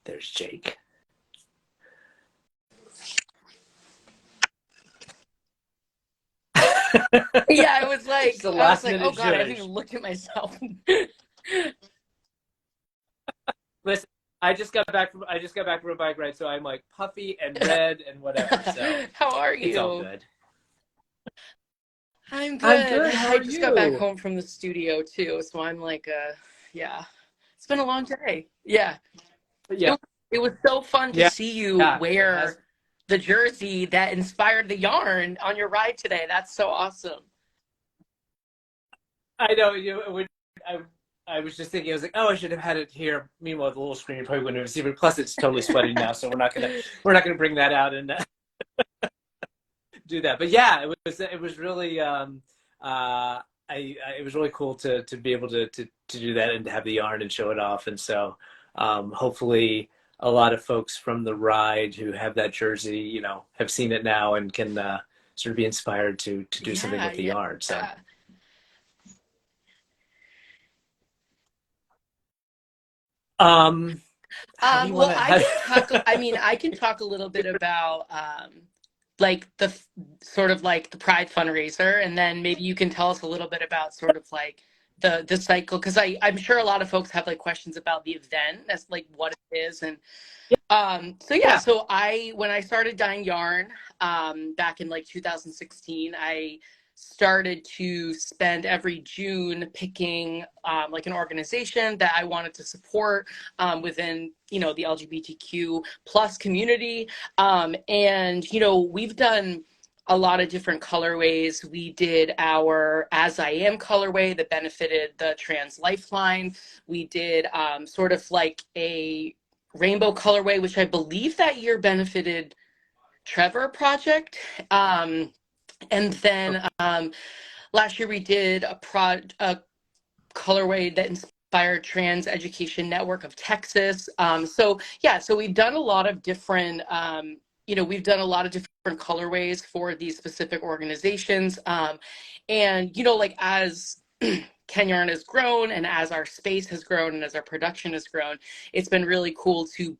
There's Jake. Yeah, I was like, Just a last oh minute God, I haven't judge. even looked at myself. Listen, I just got back from a bike ride, so I'm like puffy and red and whatever. So How are it's all you? good. I'm I'm good. good. How I are just got back you? home from the studio too, so I'm like, yeah, it's been a long day. Yeah, it, Yeah, was- it was so fun to yeah, see you yeah. It has. wear the jersey that inspired the yarn on your ride today. That's so awesome. I know you. I, I was just thinking. I was like, oh, I should have had it here. Meanwhile, the little screen you probably wouldn't have seen it. Plus, it's totally sweaty now, so we're not gonna bring that out and do that. But yeah, it was really it was really cool to be able to do that and to have the yarn and show it off. And so hopefully a lot of folks from the ride who have that jersey, have seen it now and can sort of be inspired to do something Yeah, with the yeah. yarn. So um how do you want Well, to I can talk, I mean, I can talk a little bit about like sort of like the Pride fundraiser, and then maybe you can tell us a little bit about sort of like the cycle, because I'm sure a lot of folks have like questions about the event, as like what it is. And so yeah, yeah. so when I started dyeing yarn back in like 2016, I started to spend every June picking like an organization that I wanted to support within, the LGBTQ plus community. And, we've done a lot of different colorways. We did our As I Am colorway that benefited the Trans Lifeline. We did sort of like a rainbow colorway, which I believe that year benefited Trevor Project. And then last year we did a colorway that inspired Trans Education Network of Texas. So yeah, so we've done a lot of different, we've done a lot of different colorways for these specific organizations. And, like as Kenyarn has grown and as our space has grown and as our production has grown, it's been really cool to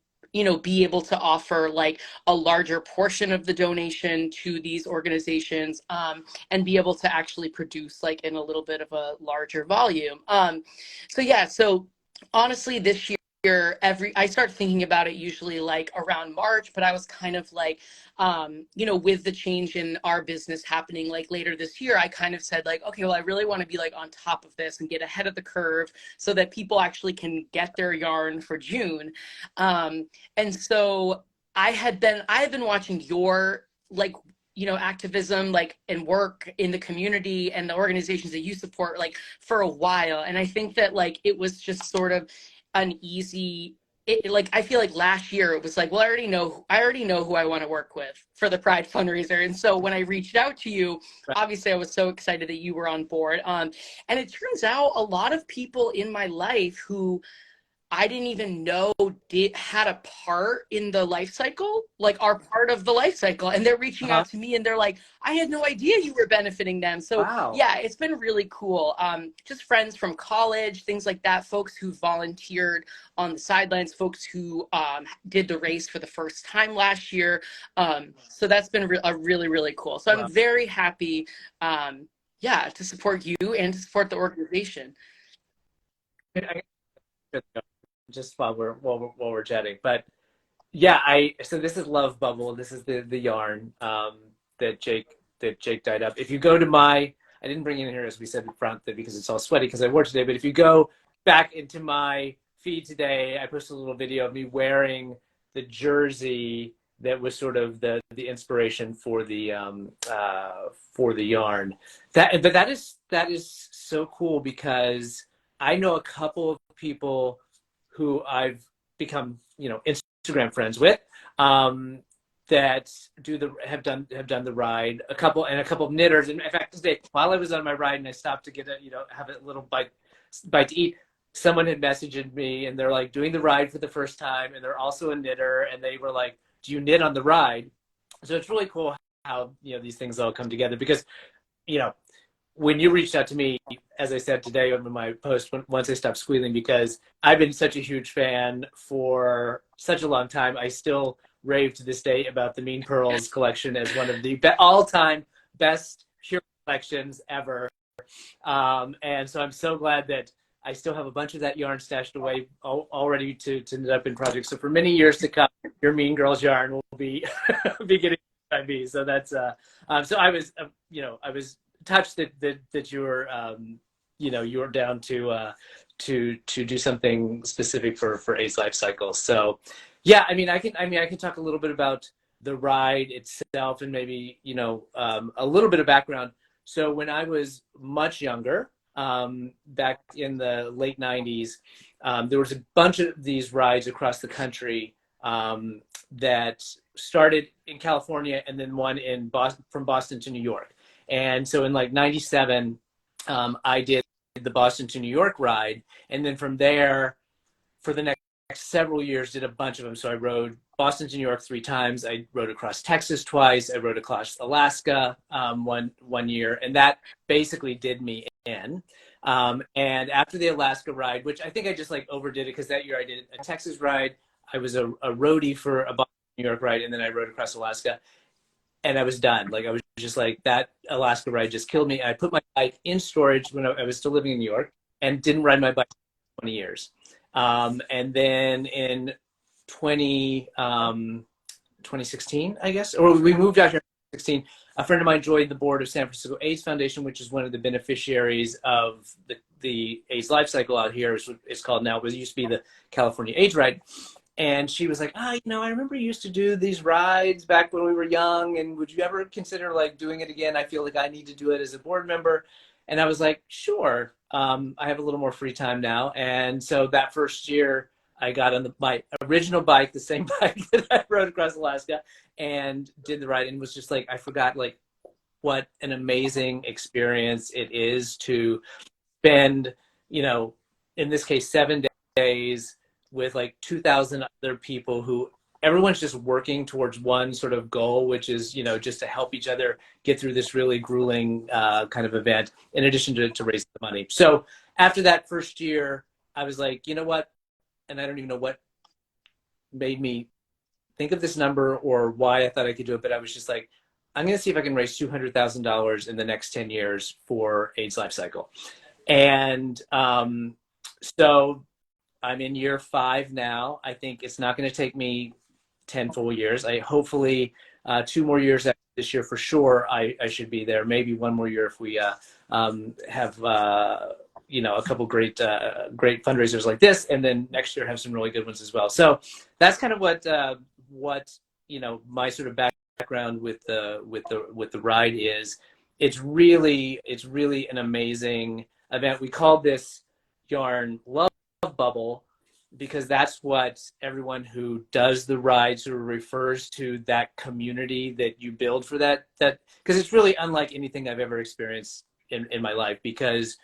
be able to offer like a larger portion of the donation to these organizations, and be able to actually produce like in a little bit of a larger volume. So yeah, so honestly, this year, I start thinking about it usually like around March, but I was kind of like, with the change in our business happening like later this year, I kind of said like, okay, well, I really want to be like on top of this and get ahead of the curve so that people actually can get their yarn for June. And so I have been watching your like, activism like and work in the community and the organizations that you support like for a while. And I think that like it was just sort of an easy like I feel like last year it was like, well, I already know who I want to work with for the Pride fundraiser. And so when I reached out to you, obviously I was so excited that you were on board. And it turns out a lot of people in my life who I didn't even know had a part in the life cycle, like are part of the life cycle. And they're reaching Uh-huh. out to me and they're like, I had no idea you were benefiting them. So Wow. yeah, it's been really cool. Just friends from college, things like that, folks who volunteered on the sidelines, folks who did the race for the first time last year. So that's been really, really cool. So I'm Wow. very happy, yeah, to support you and to support the organization. I, just while we're chatting, but yeah, so this is Love Bubble. This is the yarn that Jake dyed up. If you go to I didn't bring it in here as we said in front because it's all sweaty because I wore today. But if you go back into my feed today, I posted a little video of me wearing the jersey that was sort of the inspiration for the yarn. But that is so cool because I know a couple of people who I've become Instagram friends with, that have done the ride. A couple of knitters. And in fact, today while I was on my ride and I stopped to get have a little bite to eat, someone had messaged me and they're like doing the ride for the first time and they're also a knitter and they were like, "Do you knit on the ride?" So it's really cool how these things all come together because you know when you reached out to me, as I said today on my post, once I stopped squealing, because I've been such a huge fan for such a long time. I still rave to this day about the Mean Pearls collection as one of the all-time best pure collections ever. And so I'm so glad that I still have a bunch of that yarn stashed away, all ready to end up in projects. So for many years to come, your Mean Girls yarn will be be getting by me. So that's so I was I was touched that you were you were down to do something specific for A's Lifecycle. So yeah, I can talk a little bit about the ride itself and maybe a little bit of background. So when I was much younger, back in the late 90s, there was a bunch of these rides across the country that started in California and then one in Boston, from Boston to New York. And so in like 97, I did the Boston to New York ride. And then from there, for the next several years, did a bunch of them. So I rode Boston to New York 3 times. I rode across Texas twice. I rode across Alaska one year. And that basically did me in. And after the Alaska ride, which I think I just like overdid it because that year I did a Texas ride. I was a roadie for a Boston New York ride, and then I rode across Alaska. And I was done. Like I was just like, that Alaska ride just killed me. I put my bike in storage when I was still living in New York and didn't ride my bike for 20 years. And then in 2016, I guess, or we moved out here in 2016, a friend of mine joined the board of San Francisco AIDS Foundation, which is one of the beneficiaries of the AIDS Lifecycle out here. It's called now, but it used to be the California AIDS Ride. And she was like, I remember you used to do these rides back when we were young. And would you ever consider like doing it again? I feel like I need to do it as a board member. And I was like, sure. I have a little more free time now. And so that first year I got on my original bike, the same bike that I rode across Alaska, and did the ride. And was just like, I forgot like what an amazing experience it is to spend, in this case, 7 days with like 2,000 other people who everyone's just working towards one sort of goal, which is, just to help each other get through this really grueling kind of event, in addition to raise the money. So after that first year, I was like, you know what? And I don't even know what made me think of this number or why I thought I could do it, but I was just like, I'm going to see if I can raise $200,000 in the next 10 years for AIDS Lifecycle. And so I'm in year 5 now. I think it's not going to take me 10 full years. I hopefully 2 more years after this year for sure. I should be there. Maybe 1 more year if we have a couple great fundraisers like this, and then next year have some really good ones as well. So that's kind of what my sort of background with the ride is. It's really an amazing event. We called this yarn Love Bubble because that's what everyone who does the ride sort of refers to, that community that you build for that because it's really unlike anything I've ever experienced in my life, because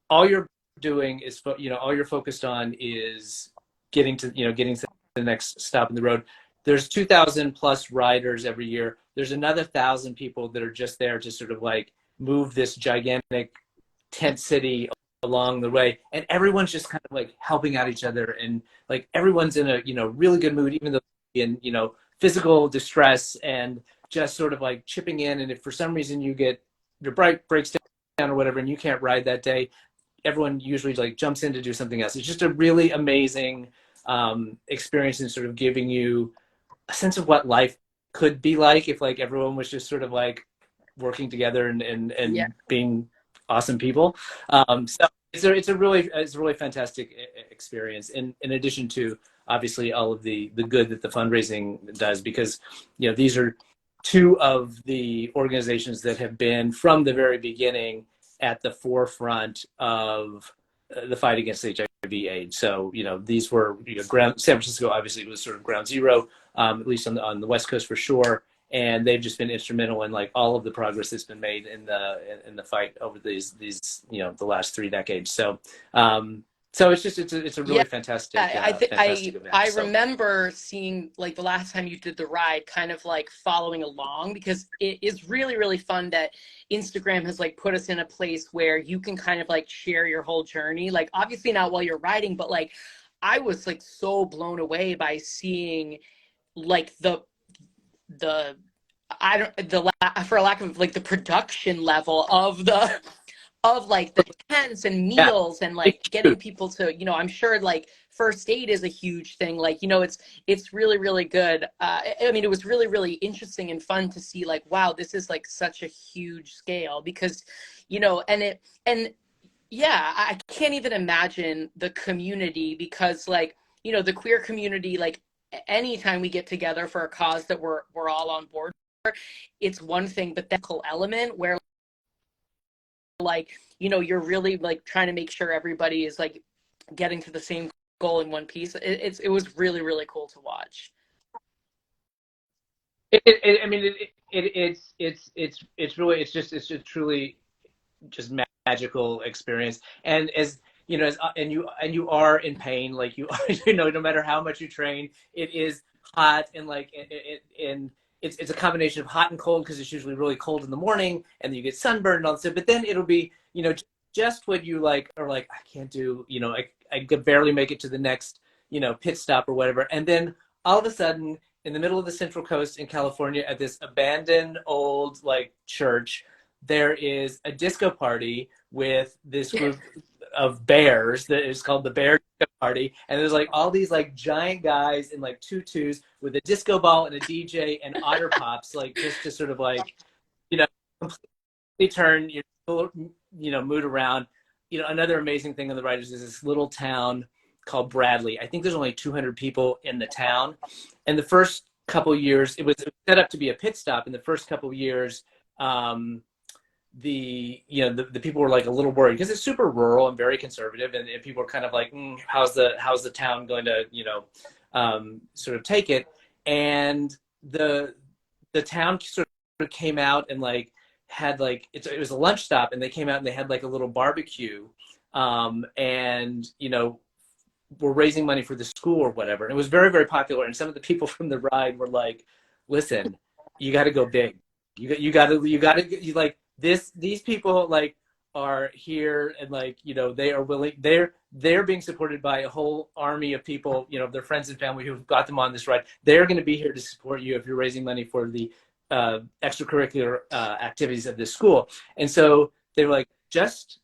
all you're doing is all you're focused on is getting to the next stop in the road. There's 2,000 plus riders every year. There's another 1,000 people that are just there to sort of like move this gigantic tent city along the way, and everyone's just kind of like helping out each other, and like everyone's in a really good mood, even though in physical distress, and just sort of like chipping in. And if for some reason your bike breaks down or whatever and you can't ride that day, everyone usually like jumps in to do something else. It's just a really amazing experience, and sort of giving you a sense of what life could be like if like everyone was just sort of like working together and yeah, being awesome people. So it's a really fantastic experience, in addition to obviously all of the good that the fundraising does, because these are 2 of the organizations that have been from the very beginning at the forefront of the fight against HIV/AIDS. So these were San Francisco obviously was sort of ground zero, at least on the West Coast for sure. And they've just been instrumental in like all of the progress that's been made in the fight over these the last 3 decades. So So it's a Yeah, really fantastic I think fantastic event. I So remember seeing like the last time you did the ride, kind of like following along because it is really really fun that Instagram has like put us in a place where you can kind of like share your whole journey. Like obviously not while you're riding, but like I was like so blown away by seeing like the I don't for lack of like the production level of like the tents and yeah, meals and it's like getting huge. people to, I'm sure like first aid is a huge thing. Like, it's really, really good. I mean, it was really, really interesting and fun to see like, wow, this is like such a huge scale because, and yeah, I can't even imagine the community because like, the queer community, like anytime we get together for a cause that we're all on board, it's one thing, but that element where like you're really like trying to make sure everybody is like getting to the same goal in one piece. It was really really cool to watch. I mean, it's really it's just truly just magical experience. And as you know, and you are in pain, like you are, no matter how much you train, it is hot and like and it's a combination of hot and cold because it's usually really cold in the morning, and then you get sunburned and all this stuff. But then it'll be just when you like are like I can't do I could barely make it to the next pit stop or whatever, and then all of a sudden in the middle of the Central Coast in California at this abandoned old like church, there is a disco party with this group of bears that is called the Bear Disco Party, and there's like all these like giant guys in like tutus with a disco ball and a DJ and otter pops, like just to sort of like you know completely turn your mood around. Another amazing thing on the Riders is this little town called Bradley. I think there's only 200 people in the town, and the first couple years it was set up to be a pit stop. In the first couple years, um, the people were like a little worried because it's super rural and very conservative, and people were kind of like, how's the town going to sort of take it, and the town sort of came out and like had like it was a lunch stop, and they came out and they had like a little barbecue, and were raising money for the school or whatever, and it was very very popular, and some of the people from the ride were like, listen, you got to go big, you like these people like are here, and like they are willing, they're being supported by a whole army of people, their friends and family who've got them on this ride. They're going to be here to support you if you're raising money for the extracurricular activities of this school. And so they were like, just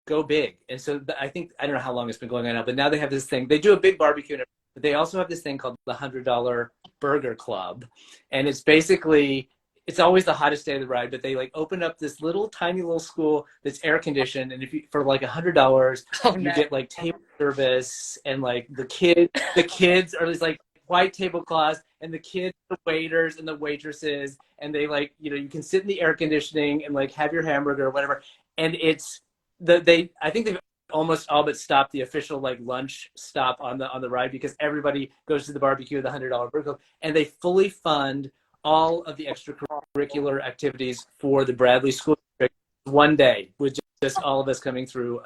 go big. And so I think, I don't know how long it's been going on now, but now they have this thing, they do a big barbecue, but they also have this thing called the $100 burger club. And it's basically, it's always the hottest day of the ride, but they like open up this little tiny little school that's air conditioned, and if you for like $100, Oh, you nice. get like table service, and like the kids are these like white tablecloths, and the kids, the waiters and the waitresses, and they like you can sit in the air conditioning and like have your hamburger or whatever, and it's I think they've almost all but stopped the official like lunch stop on the ride because everybody goes to the barbecue with the $100 burger club, and they fully fund all of the extracurricular activities for the Bradley School District one day with just all of us coming through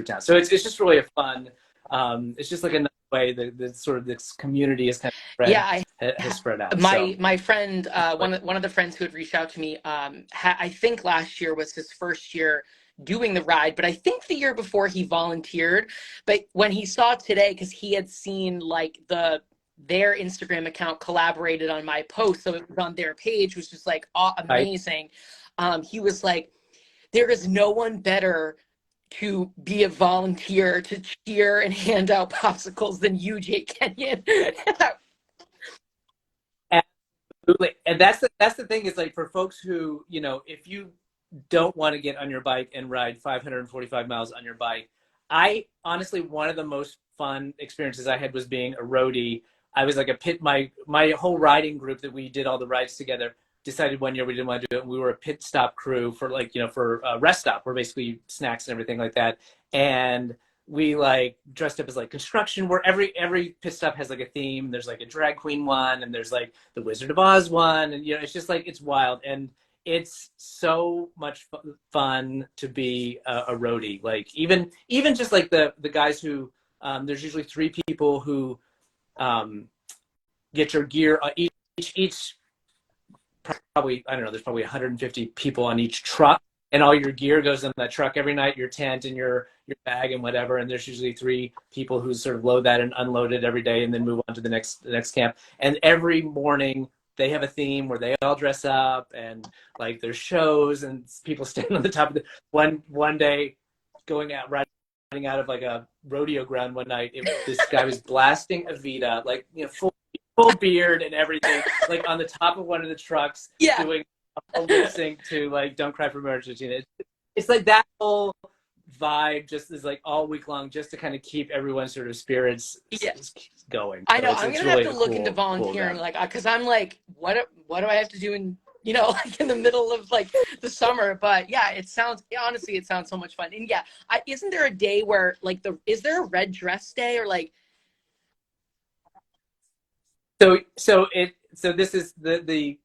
town. So it's just really a fun. It's just like another way the sort of this community is kind of Yeah, has spread out. So my friend, like, one of the friends who had reached out to me, I think last year was his first year doing the ride, but I think the year before he volunteered. But when he saw today, because he had seen like their Instagram account collaborated on my post, so it was on their page, which was like I amazing. He was like, there is no one better to be a volunteer to cheer and hand out popsicles than you, Jake Kenyon. absolutely, and that's the thing is like for folks who if you don't want to get on your bike and ride 545 miles on your bike. I honestly, one of the most fun experiences I had was being a roadie. I was like a pit, my whole riding group that we did all the rides together decided one year we didn't want to do it. And we were a pit stop crew for like, for a rest stop where basically snacks and everything like that. And we like dressed up as like construction where every pit stop has like a theme. There's like a drag queen one, and there's like the Wizard of Oz one. And, it's just like, it's wild. And it's so much fun to be a roadie. Like even just like the guys who there's usually three people who um, get your gear each probably, I don't know, there's probably 150 people on each truck, and all your gear goes in that truck every night, your tent and your bag and whatever. And there's usually three people who sort of load that and unload it every day, and then move on to the next camp. And every morning they have a theme where they all dress up, and like there's shows and people stand on the top of the one day going out riding out of like a rodeo ground one night. This guy was blasting Evita, like, you know, full beard and everything, like on the top of one of the trucks, Yeah. doing a lip sync to like "Don't Cry for Me, Argentina." It's like that whole vibe just is like all week long, just to kind of keep everyone's sort of spirits going. I know. So I'm it's gonna really have to look into volunteering, cool like, because I'm like, what do I have to do in, you know, like in the middle of like the summer? But yeah, honestly, it sounds so much fun. And yeah, isn't there a day where like is there a red dress day or like? So this is the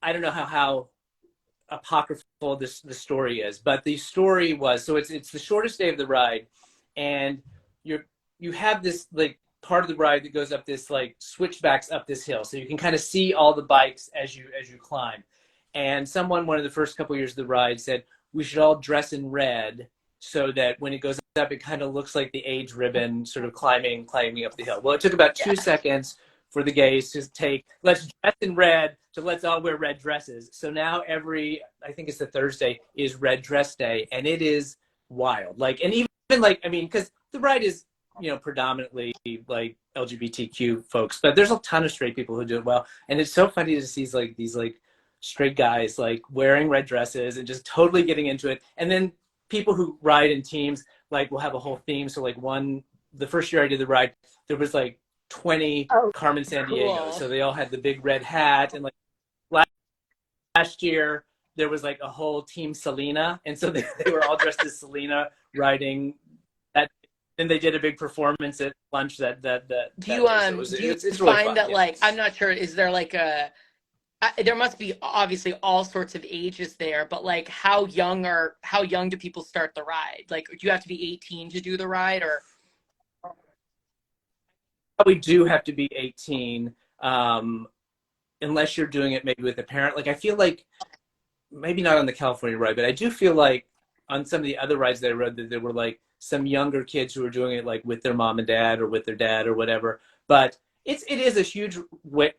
I don't know how apocryphal the story is, but the story was, so it's the shortest day of the ride, and you have this like part of the ride that goes up this like switchbacks up this hill, so you can kind of see all the bikes as you climb. And one of the first couple of years of the ride said we should all dress in red so that when it goes up, it kind of looks like the age ribbon sort of climbing up the hill. Well, it took about 2 seconds for the gays to take let's dress in red to let's all wear red dresses. So now I think it's the Thursday, is red dress day, and it is wild. Like, and even like, I mean, because the ride is, you know, predominantly like LGBTQ folks, but there's a ton of straight people who do it well. And it's so funny to see these straight guys like wearing red dresses and just totally getting into it. And then people who ride in teams like will have a whole theme. So like the first year I did the ride, there was like 20 Carmen Sandiego. Cool. So they all had the big red hat, and like last year there was like a whole team Selena, and so they were all dressed as Selena riding that. And they did a big performance at lunch do you it's find really fun, that, yeah. like, I'm not sure, is there like there must be obviously all sorts of ages there, but like how young do people start the ride? Like, do you have to be 18 to do the ride, or? We do have to be 18, unless you're doing it maybe with a parent. Like, I feel like maybe not on the California ride, but I do feel like on some of the other rides that I rode that there were like some younger kids who were doing it like with their mom and dad or with their dad or whatever. But it is a huge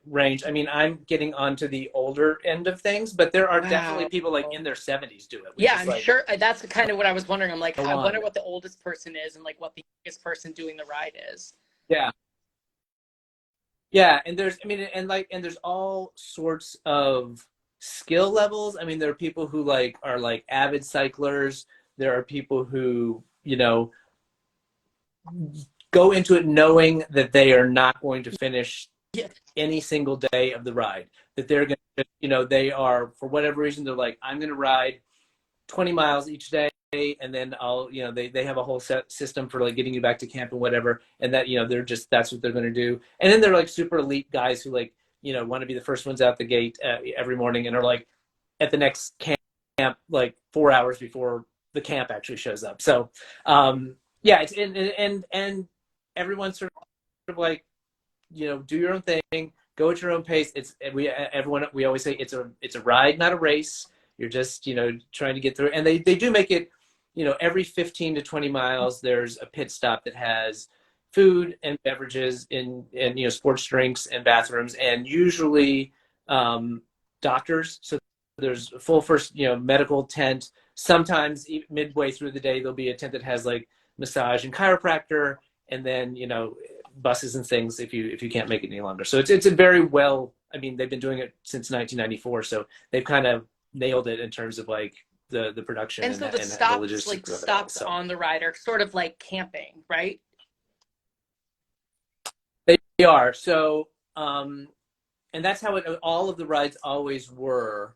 range. I mean, I'm getting onto the older end of things, but there are definitely people like in their 70s do it. Yeah, I'm sure that's kind of what I was wondering. I'm like, I wonder what the oldest person is and like what the youngest person doing the ride is. Yeah. Yeah, and there's all sorts of skill levels. I mean, there are people who like are like avid cyclers. There are people who, you know, go into it knowing that they are not going to finish any single day of the ride. That they're going to, you know, they are, for whatever reason, they're like, I'm going to ride 20 miles each day, and then I'll, you know, they have a whole system for like getting you back to camp and whatever, and that, you know, that's what they're going to do. And then they're like super elite guys who like, you know, want to be the first ones out the gate every morning, and are like at the next camp like 4 hours before the camp actually shows up. So yeah, it's and everyone's sort of like, you know, do your own thing, go at your own pace. We always say it's a ride, not a race. You're just, you know, trying to get through. And they do make it, you know, every 15 to 20 miles, there's a pit stop that has food and beverages and you know, sports drinks and bathrooms, and usually doctors. So there's a full first, you know, medical tent. Sometimes midway through the day, there'll be a tent that has like massage and chiropractor, and then, you know, buses and things if you can't make it any longer. So it's a very well, I mean, they've been doing it since 1994, so they've kind of nailed it in terms of like the production and so the stops on the ride are sort of like camping, right? They are. So and that's how all of the rides always were.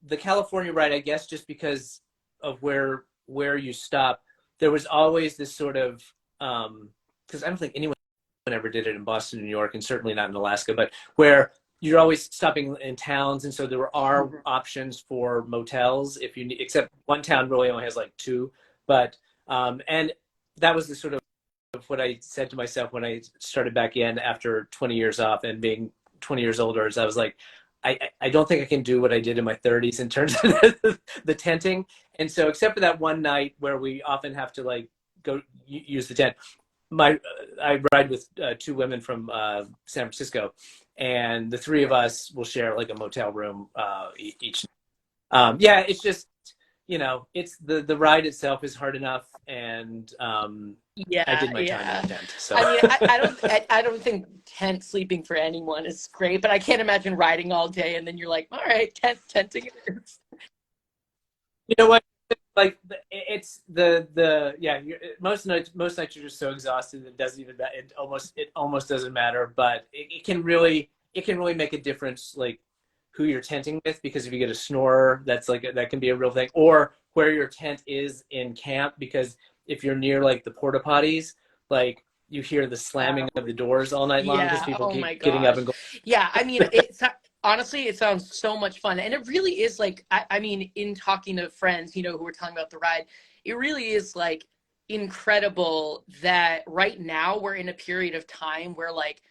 The California ride, I guess, just because of where you stop, there was always this sort of because I don't think anyone ever did it in Boston, New York, and certainly not in Alaska, but where you're always stopping in towns, and so there are options for motels if you need. Except one town really only has like two, but and that was the sort of what I said to myself when I started back in after 20 years off and being 20 years older. Is I was like, I don't think I can do what I did in my 30s in terms of the tenting. And so, except for that one night where we often have to like go use the tent, I ride with two women from San Francisco, and the three of us will share like a motel room each. Yeah, it's just it's the ride itself is hard enough, and I Yeah, did my time in yeah. the tent. So I mean, I don't think tent sleeping for anyone is great, but I can't imagine riding all day and then you're like, all right, tenting it is. you know what? Like it's the yeah. Most nights you're just so exhausted it doesn't even it almost doesn't matter. But it can really make a difference like who you're tenting with, because if you get a snorer, that can be a real thing, or where your tent is in camp, because if you're near like the porta potties, like you hear the slamming of the doors all night long because Yeah. people Oh my keep getting up and gosh. going. Yeah. I mean, honestly, it sounds so much fun. And it really is like, I mean, in talking to friends, who were talking about the ride, it really is like incredible that right now we're in a period of time where like,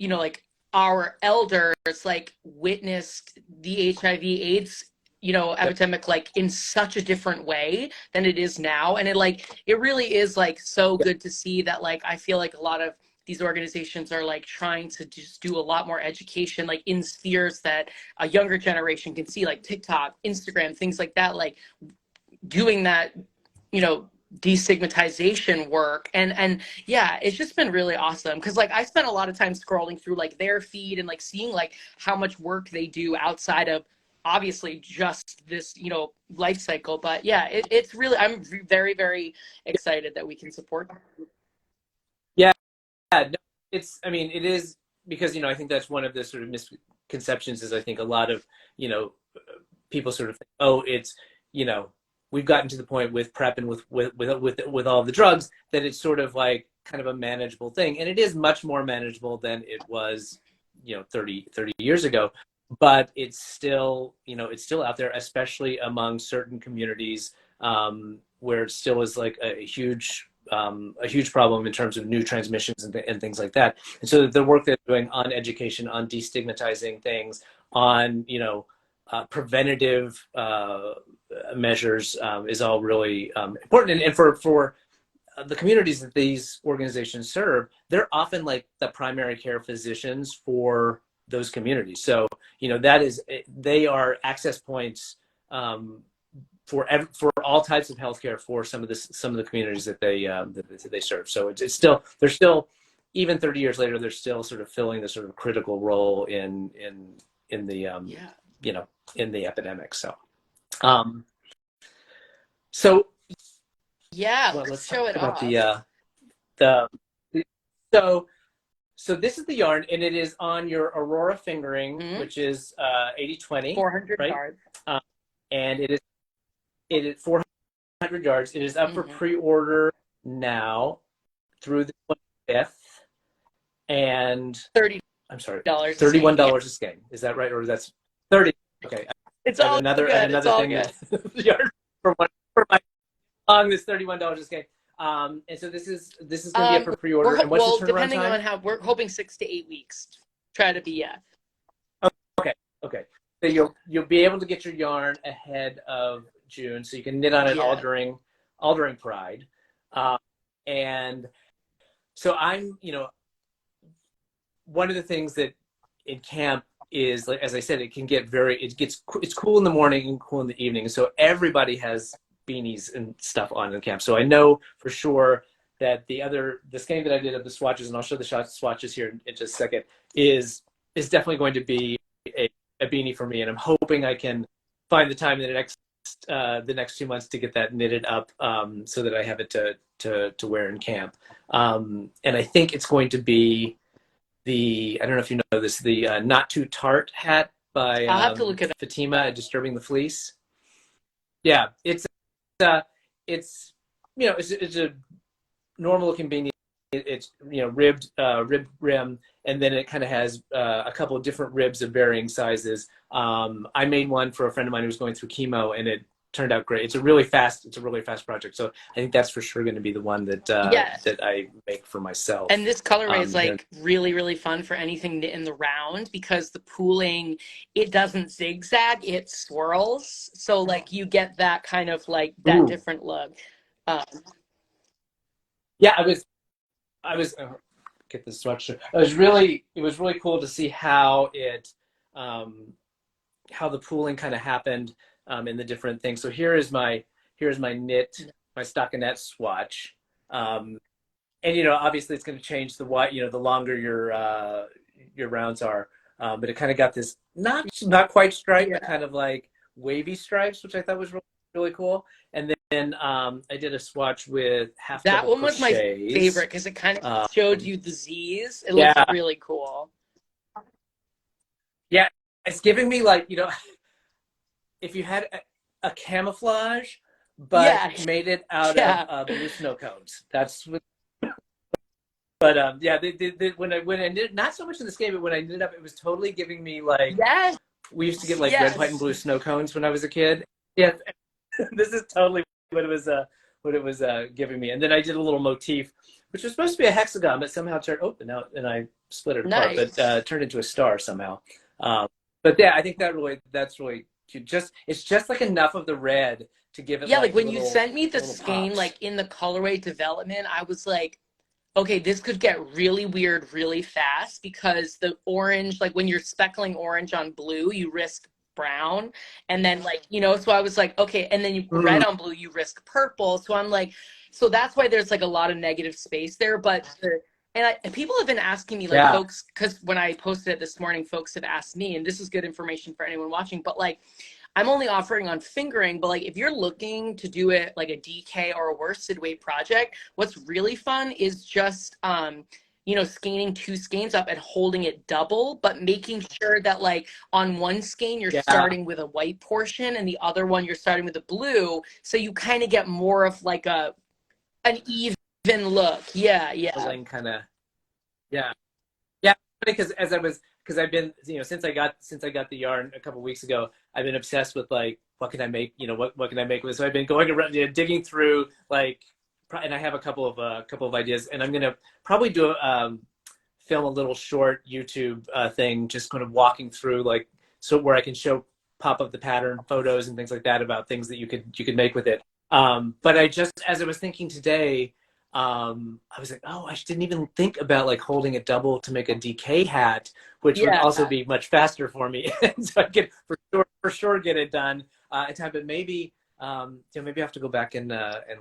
like our elders like witnessed the HIV/AIDS Yep. epidemic like in such a different way than it is now, and it really is like so Yep. good to see that. Like I feel like a lot of these organizations are like trying to just do a lot more education like in spheres that a younger generation can see, like TikTok, Instagram, things like that, like doing that, you know, destigmatization work. And yeah, it's just been really awesome because like I spent a lot of time scrolling through like their feed and like seeing like how much work they do outside of obviously just this, life cycle. But yeah, it's really, I'm very, very excited that we can support them. Yeah. No, I mean, it is because, I think that's one of the sort of misconceptions is I think a lot of, you know, people sort of think, oh, it's, you know, we've gotten to the point with PrEP and with all the drugs that it's sort of like kind of a manageable thing. And it is much more manageable than it was, 30 years ago. But it's still out there, especially among certain communities, where it still is like a huge problem in terms of new transmissions and things like that. And so the work they're doing on education, on destigmatizing things, on preventative measures is all really important. And for the communities that these organizations serve, they're often like the primary care physicians for those communities. So they are access points for all types of healthcare for some of the communities that they serve. So it's still they're still, even 30 years later, they're still sort of filling this sort of critical role in the Yeah. in the epidemic. Um, so Yeah, well, let's let's talk show it about off. the so so this is the yarn, and it is on your Aurora fingering, Hmm. which is 80/20, 400 right? yards. Um, and it is 400 yards. It is up for Hmm. pre-order now through the 25th, and $30 I'm sorry, a skein. Yeah, $31 a skein. Is that right, or that's 30? Okay, it's I have all another I have good. It's another all thing good. that yarn for my long this $31 a skein. And so this is going to be up Um, for pre-order. And what's the well, turnaround depending time? on how we're hoping 6 to 8 weeks. Try to be, yeah. Okay, okay. So you'll be able to get your yarn ahead of June, so you can knit on it all Yeah. during Pride. Uh, and so one of the things that in camp is, like, as I said, it's cool in the morning and cool in the evening. So everybody has beanies and stuff on in camp. So I know for sure that the skein that I did of the swatches, and I'll show the swatches here in just a second, is definitely going to be a beanie for me. And I'm hoping I can find the time in the next 2 months to get that knitted up, so that I have it to wear in camp. And I think it's going to be I don't know if you know this, the Not Too Tart hat by I'll have to look it Fatima up. at Disturbing the Fleece. Yeah, it's it's a normal looking beanie it's ribbed rim, and then it kind of has a couple of different ribs of varying sizes. I made one for a friend of mine who was going through chemo, and it turned out great. It's a really fast project. So I think that's for sure going to be the one that Yeah. that I make for myself. And this colorway is Here. like really, really fun for anything knit in the round because the pooling, it doesn't zigzag, it swirls. So like you get that kind of like that Ooh. different look. Um, Yeah, I was get this sweatshirt. It was really cool to see um, how the pooling kind of happened in the different things. So here's my my stockinette swatch. And obviously it's going to change the what the longer your rounds are. But it kind of got this not quite stripe, yeah. but kind of like wavy stripes, which I thought was really, really cool. And then I did a swatch with half That double one was my crochets. favorite because it kind of showed you the Z's. It looks Yeah, really cool. yeah, it's giving me like if you had a camouflage, but Yeah, made it out of yeah, blue snow cones. That's what. But yeah, when I did not so much in the skate, but when I ended up, it was totally giving me like yes, we used to get like red, white, and yes. blue snow cones when I was a kid. Yeah, this is totally what it was giving me. And then I did a little motif, which was supposed to be a hexagon, but somehow turned open out, and I split it apart, but Nice. turned into a star somehow. Um, but yeah, I think that's really cute. It's just like enough of the red to give it Yeah, like like when you sent me the little skein, pops. like in the colorway development, I was like, okay, this could get really weird really fast because the orange, like when you're speckling orange on blue, you risk brown. And then like, so I was like, okay, and then you red Mm, on blue, you risk purple. So I'm like, so that's why there's like a lot of negative space there. But and people have been asking me, like yeah, folks, because when I posted it this morning, folks have asked me, and this is good information for anyone watching, but like I'm only offering on fingering, but like if you're looking to do it like a DK or a worsted weight project, what's really fun is just skeining two skeins up and holding it double, but making sure that like on one skein you're yeah, starting with a white portion and the other one you're starting with a blue, so you kind of get more of like an even look. Yeah, yeah. kind of yeah. Yeah, because because I've been since I got the yarn a couple of weeks ago, I've been obsessed with like what can I make, what can I make with it. So I've been going around, digging through like, and I have a couple of ideas, and I'm gonna probably do film a little short YouTube thing, just kind of walking through like so where I can show pop up the pattern photos and things like that about things that you could make with it. But I just as I was thinking today. I was like, oh, I didn't even think about like holding a double to make a DK hat, which would Yeah. also be much faster for me, so I could for sure get it done in time. But maybe maybe I have to go back and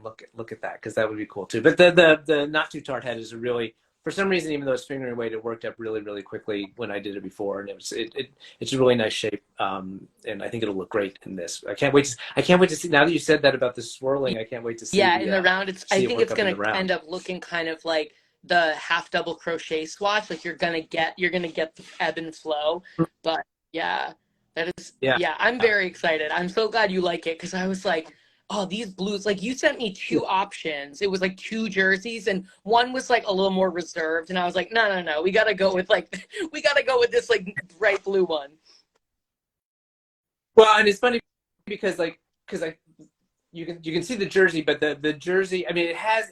look at that because that would be cool too. But the not too tart hat is a really for some reason, even though it's fingering weight, it worked up really really quickly when I did it before, and it's a really nice shape. And I think it'll look great in this. I can't wait to see. Now that you said that about the swirling, I can't wait to Yeah, in the round, I see it think work it's up in gonna the round. end up looking kind of like the half double crochet swatch. Like you're gonna get the ebb and flow. But yeah, Yeah. yeah, I'm very excited. I'm so glad you like it because I was like, oh, these blues. Like you sent me two options. It was like two jerseys, and one was like a little more reserved, and I was like, no, no, no, we gotta go with like we gotta go with this like bright blue one. Well, and it's funny because because I you can see the jersey, but the jersey, I mean, it has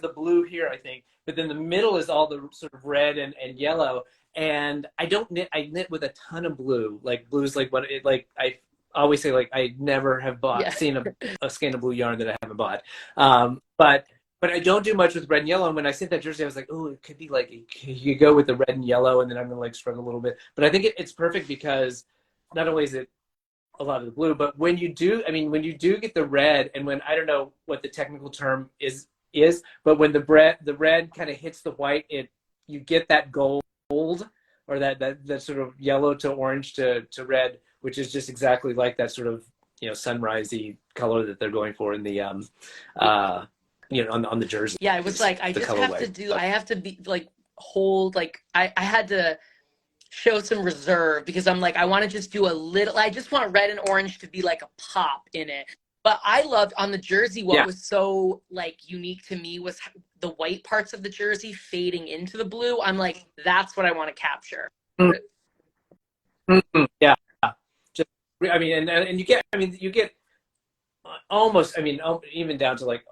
the blue here, I think, but then the middle is all the sort of red and yellow. And I knit with a ton of blue, like blues, like what it like I always say, like I never have Yeah. seen a skein of blue yarn that I haven't bought. But I don't do much with red and yellow. And when I sent that jersey, I was like, oh, it could be like you go with the red and yellow, and then I'm gonna like struggle a little bit. But I think it's perfect because not only is it a lot of the blue, but when you do, I mean, when you do get the red, and when I don't know what the technical term but when the red kind of hits the white, you get that gold or that sort of yellow to orange to red, which is just exactly like that sort of sunrisey color that they're going for in the uh on the jersey, Yeah, it was like I the just have to colorway. do. I have to be like hold like I had to show some reserve because I'm like, I want to just do a little, I just want red and orange to be like a pop in it. But I loved on the jersey, what Yeah, was so like unique to me was the white parts of the jersey fading into the blue. I'm like, that's what I want to capture. Yeah. Just, I mean, and you get, I mean, you get almost, I mean, even down to like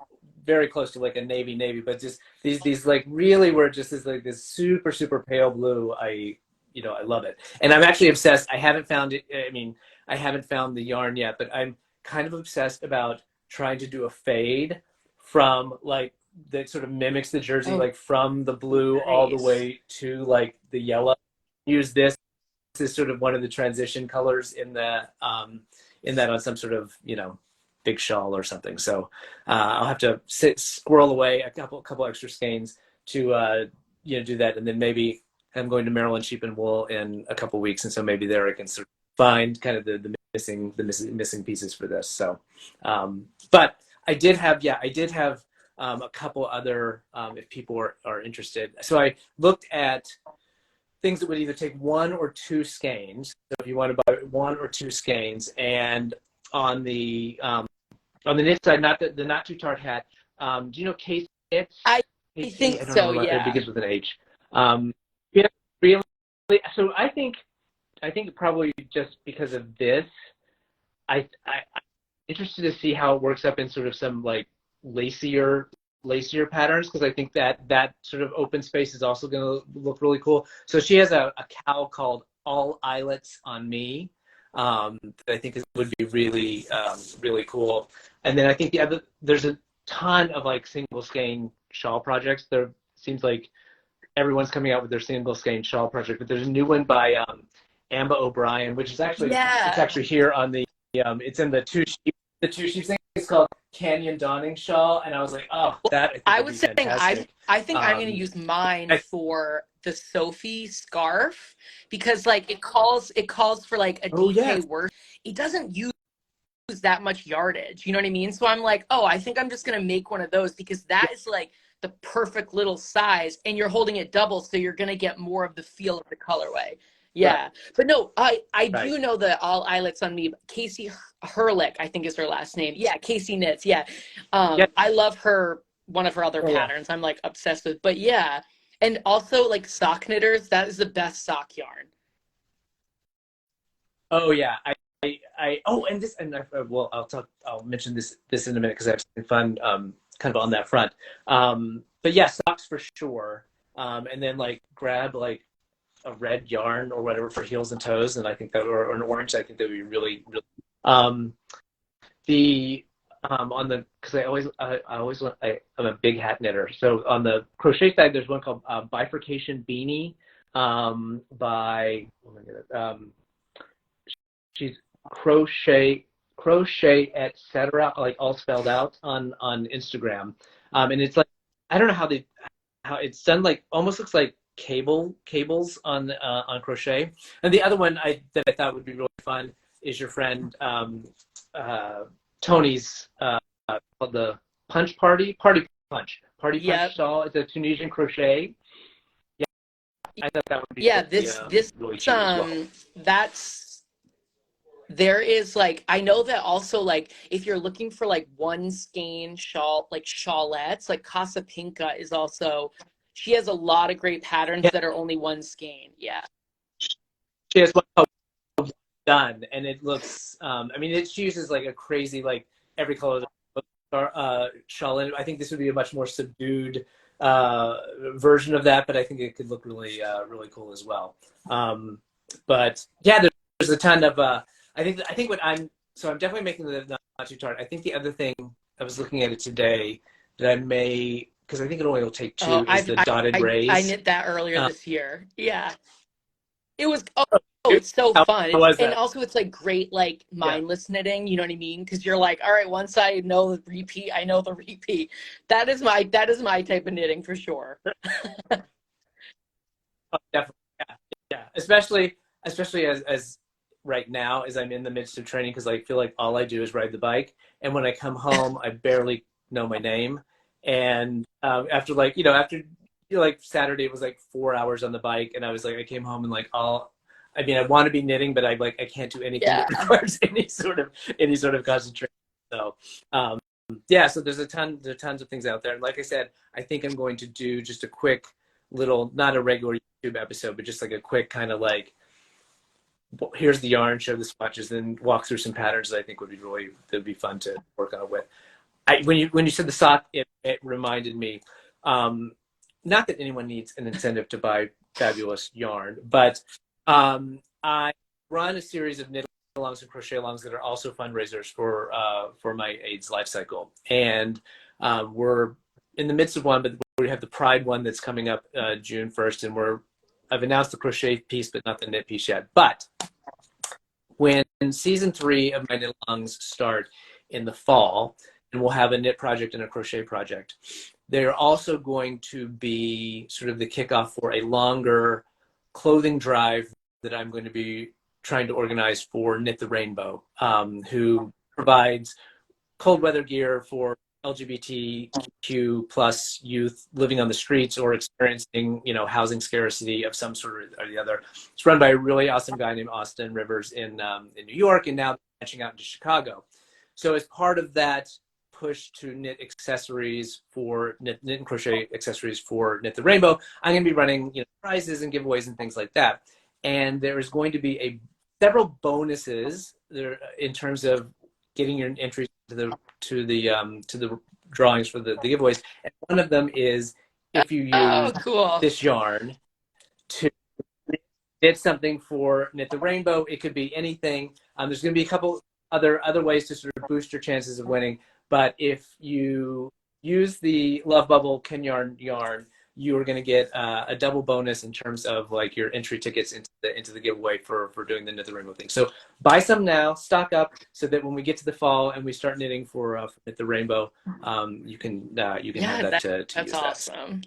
very close to like a navy, but just these like really were just this super, super pale blue. I love it. And I'm actually obsessed. I haven't found it. I mean, I haven't found the yarn yet, but I'm kind of obsessed about trying to do a fade from like that sort of mimics the jersey, like from the blue all the Nice. way to like the yellow. Use this as sort of one of the transition colors in that on some sort of, big shawl or something. So I'll have to squirrel away a couple extra skeins to do that, and then maybe I'm going to Maryland Sheep and Wool in a couple weeks, and so maybe there I can sort of find kind of the missing pieces for this. So, but I did have a couple other if people are interested. So I looked at things that would either take one or two skeins. So if you want to buy one or two skeins, and on the knit side, not the not too tart hat. Do you know Casey knits? I Casey, think I don't so, know. It yeah. begins with an H. Yeah, really. So I think probably just because of this, I'm interested to see how it works up in sort of some like lacier patterns, because I think that sort of open space is also going to look really cool. So she has a cowl called All Islets on Me, that I think would be really really cool. And then I think there's a ton of like single skein shawl projects. There seems like everyone's coming out with their single skein shawl project, but there's a new one by Amba O'Brien, which is actually it's Yeah. actually here on the it's in the two sheep thing. It's called Canyon Dawning Shawl, and I was like, oh, that I think I would was be saying fantastic. I think I'm gonna use mine for the Sophie scarf, because like it calls for like a Oh DK yes, work. It doesn't use that much yardage. You know what I mean? So I'm like, oh, I think I'm just gonna make one of those, because that is like the perfect little size, and you're holding it double, so you're gonna get more of the feel of the colorway. right, Yeah, but no, I right. do know the All Islets on Me. Casey Herlick, I think is her last name. Yeah, Casey knits. Yeah, Yeah, I love her. One of her other oh yeah. patterns I'm like obsessed with. But yeah, and also like sock knitters. That is the best sock yarn. Oh yeah. Oh, and this, and well, I'll mention this in a minute because I have something fun, kind of on that front. But yeah, socks for sure. And then like grab like a red yarn or whatever for heels and toes, and I think that, or an orange, I think that would be really, really. Um, the on the because I'm a big hat knitter. So on the crochet side, there's one called Bifurcation Beanie, by oh my goodness, she's crochet etc. like all spelled out on Instagram, and it's like I don't know how it's done, like almost looks like cables on crochet. And the other one that I thought would be really fun is your friend uh, Tony's called the Party Punch Yep. shawl. It's a Tunisian crochet. Yeah, I thought that would be Yeah, really this really cute as well. that's there is like I know that also like if you're looking for like one skein shawl like shawlettes, like Casa Pinka is also she has a lot of great patterns Yeah, that are only one skein. Yeah. she has one called Done, and it looks. I mean, she uses like a crazy like every color shawl. And I think this would be a much more subdued version of that, but I think it could look really really cool as well. But yeah, there's a ton of. I think what I'm definitely making the not too tart. I think the other thing I was looking at it today that I may, because I think it only will take Oh, two, is the dotted I rays. knit that earlier Um, this year. Yeah. It was it's so how, fun. how It's was and that? also it's like great like Yeah. mindless knitting, you know what I mean? Because you're like, all right, once I know the repeat, I know the repeat. That is my type of knitting for sure. Oh, definitely. Yeah. Yeah. Especially as right now as I'm in the midst of training, because I feel like all I do is ride the bike, and when I come home, I barely know my name. And after like like Saturday, it was like 4 hours on the bike, and I was like I came home and like all. I mean, I want to be knitting, but I can't do anything Yeah. that requires any sort of concentration. So, um, yeah, so there's tons of things out there. And like I said, I think I'm going to do just a quick little, not a regular YouTube episode, but just like a quick kind of like, here's the yarn, show the swatches, then walk through some patterns that I think would be fun to work on with. When you said the sock, it reminded me, not that anyone needs an incentive to buy fabulous yarn, but I run a series of knit alongs and crochet alongs that are also fundraisers for my AIDS Lifecycle, and we're in the midst of one, but we have the Pride one that's coming up June 1st, and I've announced the crochet piece, but not the knit piece yet. But when season 3 of my knit alongs start in the fall, and we'll have a knit project and a crochet project, they're also going to be sort of the kickoff for a longer clothing drive that I'm going to be trying to organize for Knit the Rainbow, who provides cold weather gear for LGBTQ plus youth living on the streets or experiencing, housing scarcity of some sort or the other. It's run by a really awesome guy named Austin Rivers in New York, and now branching out into Chicago. So as part of that push to knit accessories for knit and crochet accessories for Knit the Rainbow, I'm going to be running prizes and giveaways and things like that. And there is going to be several bonuses there in terms of getting your entries to the drawings for the giveaways. And one of them is if you use cool. this yarn to knit something for Knit the Rainbow. It could be anything. There's going to be a couple other ways to sort of boost your chances of winning. But if you use the Love Bubble Kenyarn yarn, you are going to get a double bonus in terms of like your entry tickets into the giveaway for doing the Knit the Rainbow thing. So buy some now, stock up, so that when we get to the fall and we start knitting for Knit the Rainbow, you can have that to that's use awesome.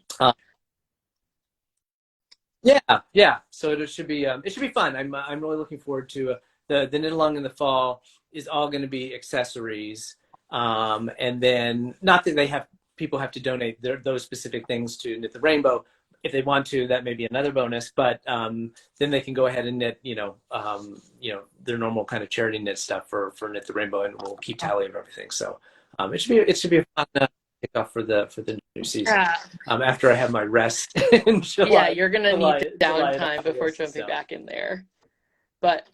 Yeah. So it should be fun. I'm really looking forward to the knit along in the fall is all going to be accessories, and then not that people have to donate those specific things to Knit the Rainbow. If they want to, that may be another bonus. But then they can go ahead and knit, their normal kind of charity knit stuff for Knit the Rainbow, and we'll keep tally of everything. So it should be a fun kickoff for the new season. Yeah. After I have my rest in July. Yeah, you're gonna need the July downtime before jumping back in there. But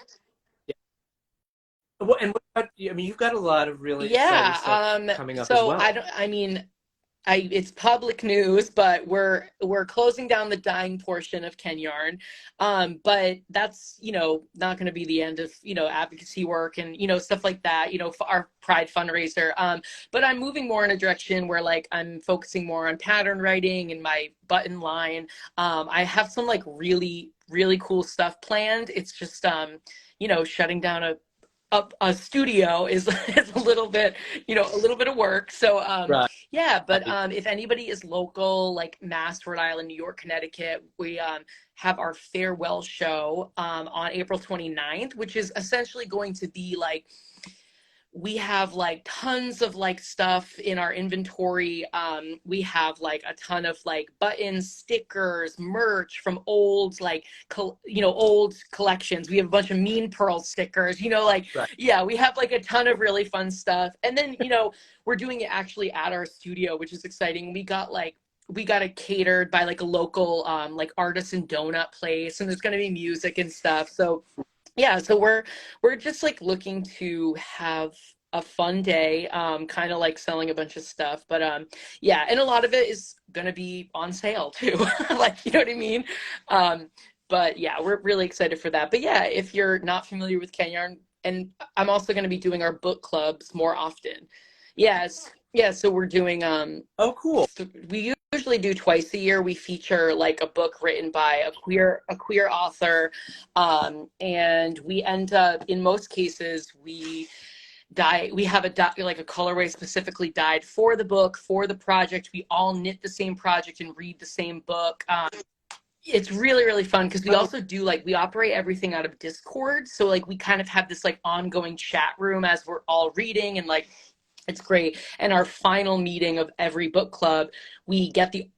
well, and what about, you've got a lot of really exciting stuff coming up as well. It's public news, but we're closing down the dyeing portion of Kenyarn. But that's, not going to be the end of, advocacy work and, stuff like that, for our Pride fundraiser. But I'm moving more in a direction where like I'm focusing more on pattern writing and my button line. I have some like really, really cool stuff planned. It's just, shutting down a studio is a little bit of work. So Right. yeah, but if anybody is local, like Mass, Rhode Island, New York, Connecticut, we have our farewell show on April 29th, which is essentially going to be like, we have like tons of like stuff in our inventory. We have like a ton of like buttons, stickers, merch from old old collections. We have a bunch of Mean Pearl stickers, right. Yeah, we have like a ton of really fun stuff. And then, we're doing it actually at our studio, which is exciting. We got it catered by like a local like artisan donut place, and there's going to be music and stuff. So yeah, so we're just like looking to have a fun day, kind of like selling a bunch of stuff, but yeah, and a lot of it is gonna be on sale too, like, you know what I mean? But yeah, we're really excited for that. But yeah, if you're not familiar with Kenyarn, and I'm also going to be doing our book clubs more often. Yes, yeah, so we're doing oh, cool. We usually do twice a year. We feature like a book written by a queer author, and we end up, in most cases, we have a colorway specifically dyed for the book, for the project. We all knit the same project and read the same book. It's really, really fun because we also do we operate everything out of Discord. So like we kind of have this like ongoing chat room as we're all reading, and like it's great. And our final meeting of every book club, we get the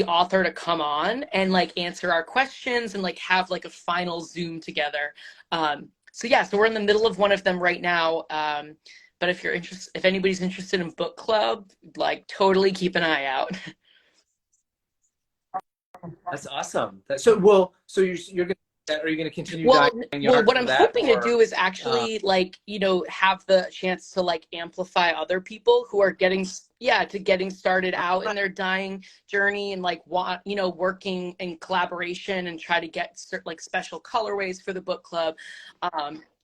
author to come on and like answer our questions and like have like a final Zoom together. So yeah, so we're in the middle of one of them right now. But if anybody's interested in book club, like totally keep an eye out. That's awesome. So well, so you're gonna are you gonna continue dyeing Well, yarn what for I'm that, hoping to or do is uh, actually like, have the chance to like amplify other people who are getting started out in their dyeing journey and like working in collaboration and try to get like special colorways for the book club.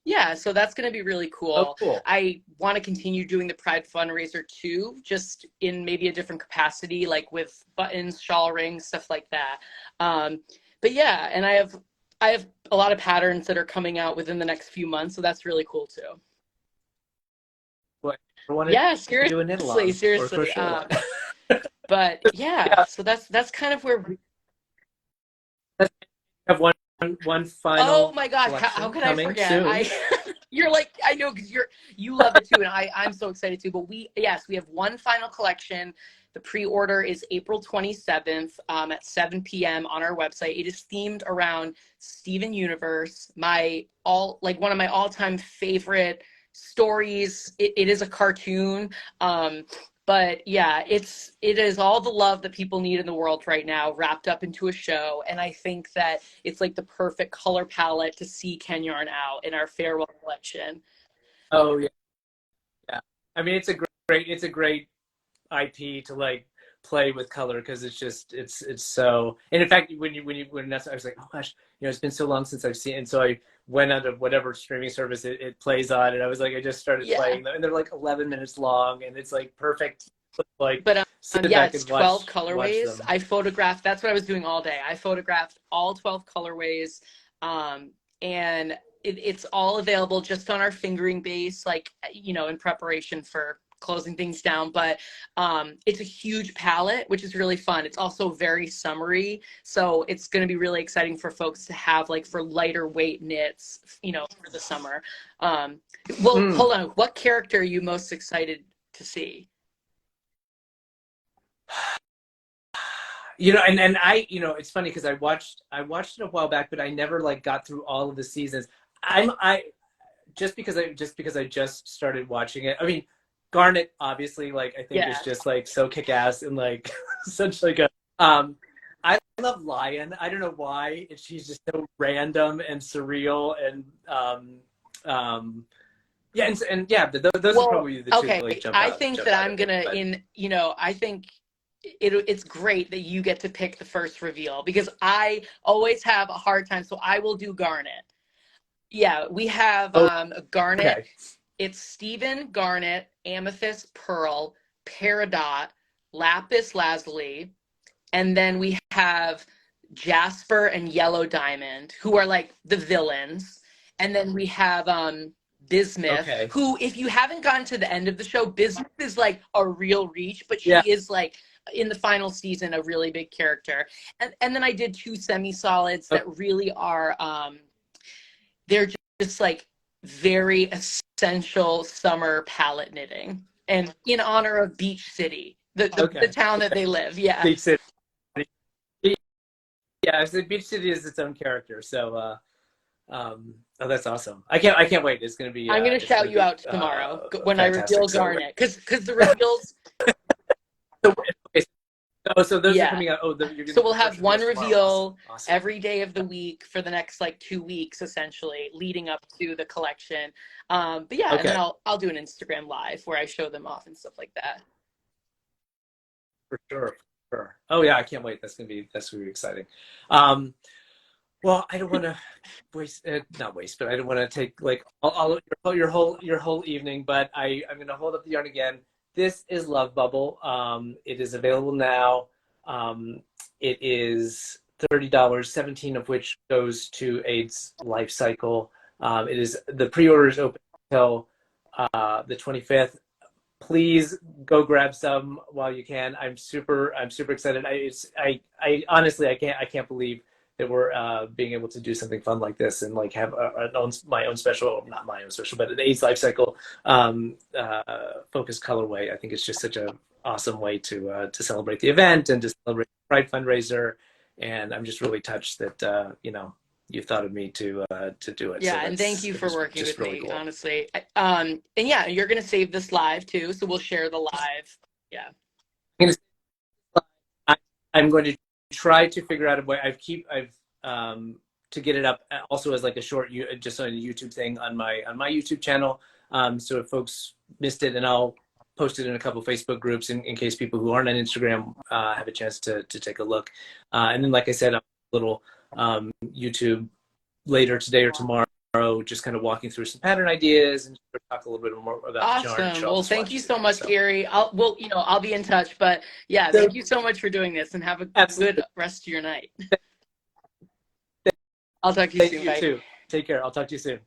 Yeah, so that's going to be really oh cool. cool. I want to continue doing the Pride fundraiser too, just in maybe a different capacity, like with buttons, shawl rings, stuff like that. But yeah, and I have a lot of patterns that are coming out within the next few months, so that's really cool too. Well, I wanted Yeah, to do a knit seriously, along or a seriously. crochet along. But yeah, Yeah, so that's kind of where. I have one Oh final my gosh, how collection could I coming forget? soon. You're like, I know because you love it too, and I'm so excited too. But we have one final collection. The pre-order is April 27th at 7 p.m. on our website. It is themed around Steven Universe, one of my all-time favorite stories. It is a cartoon. But yeah, it is all the love that people need in the world right now wrapped up into a show. And I think that it's like the perfect color palette to see Kenyarn out in our farewell collection. Oh yeah, yeah. I mean, it's a great IP to like play with color because it's just it's so. And in fact, when that's I was like, oh gosh, it's been so long since I've seen. And so I went onto whatever streaming service it plays on, and I was like, I just started Yeah. playing them, and they're like 11 minutes long, and it's like perfect. Like But sit yeah, back it's and 12 watch colorways. them. I photographed, that's what I was doing all day. I photographed all 12 colorways. Um, and it's all available just on our fingering base, like, in preparation for closing things down. But it's a huge palette, which is really fun. It's also very summery. So it's going to be really exciting for folks to have like for lighter weight knits, for the summer. Well, Mm. hold on. What character are you most excited to see? And it's funny because I watched it a while back, but I never like got through all of the seasons. I just because I just started watching it. I mean, Garnet obviously like I think is Yeah. just like so kick ass and like such like a um I love Lion. I don't know why. She's just so random and surreal and yeah, and yeah, those are Well, probably the two that okay. like I think jump that out I'm at me. gonna But I think it's great that you get to pick the first reveal because I always have a hard time. So I will do Garnet. Yeah, we have oh, Garnet. okay. It's Stephen, Garnet, Amethyst, Pearl, Peridot, Lapis Lazuli, and then we have Jasper and Yellow Diamond, who are like the villains. And then we have Bismuth, Okay. who, if you haven't gotten to the end of the show, Bismuth is like a real reach, but she Yeah. is like in the final season a really big character. And then I did two semi-solids Okay. that really are they're just like very essential summer palette knitting. And in honor of Beach City, the Okay. town that they live. Yeah. Beach City. Yeah, so Beach City is its own character. So oh, that's awesome. I can't wait. I'm gonna It's shout gonna you be out tomorrow when I reveal fantastic. So Garnet, because the reveals, okay, so those are yeah. coming out. Oh, you're gonna So do we'll the have first one reveals tomorrow. Awesome. reveal Awesome. every day of the week for the next like 2 weeks, essentially, leading up to the collection. But yeah, and then Okay. I'll do an Instagram live where I show them off and stuff like that. For sure. For sure. Oh yeah, I can't wait. That's gonna be exciting. Um, well, I don't want to not waste, but I don't want to take like all your whole evening. But I'm going to hold up the yarn again. This is Love Bubble. It is available now. Um, it is $30, 17 of which goes to AIDS Lifecycle. It is the pre-order is open until the 25th. Please go grab some while you can. I'm super excited. I honestly I can't believe that we're being able to do something fun like this and like have my own special, not my own special, but an AIDS life cycle focused colorway. I think it's just such a awesome way to celebrate the event and to celebrate the Pride fundraiser. And I'm just really touched that you thought of me to do it. So Yeah, and thank you it for was working just with really me, cool. honestly. And yeah, you're gonna save this live too, so we'll share the live. Yeah. I, I'm going to try to figure out a way. I've to get it up also as like a short, just on a YouTube thing on my YouTube channel. So if folks missed it, and I'll post it in a couple Facebook groups in case people who aren't on Instagram have a chance to take a look. And then, like I said, a little YouTube later today or tomorrow, just kind of walking through some pattern ideas and talk a little bit more about yarn and Awesome. show all Well, the thank you swatches so again. much, So, Gary. I'll be in touch, but yeah, so thank you so much for doing this and have a good absolutely. rest of your night. I'll talk to you Thank soon. you Bye. too. Take care. I'll talk to you soon.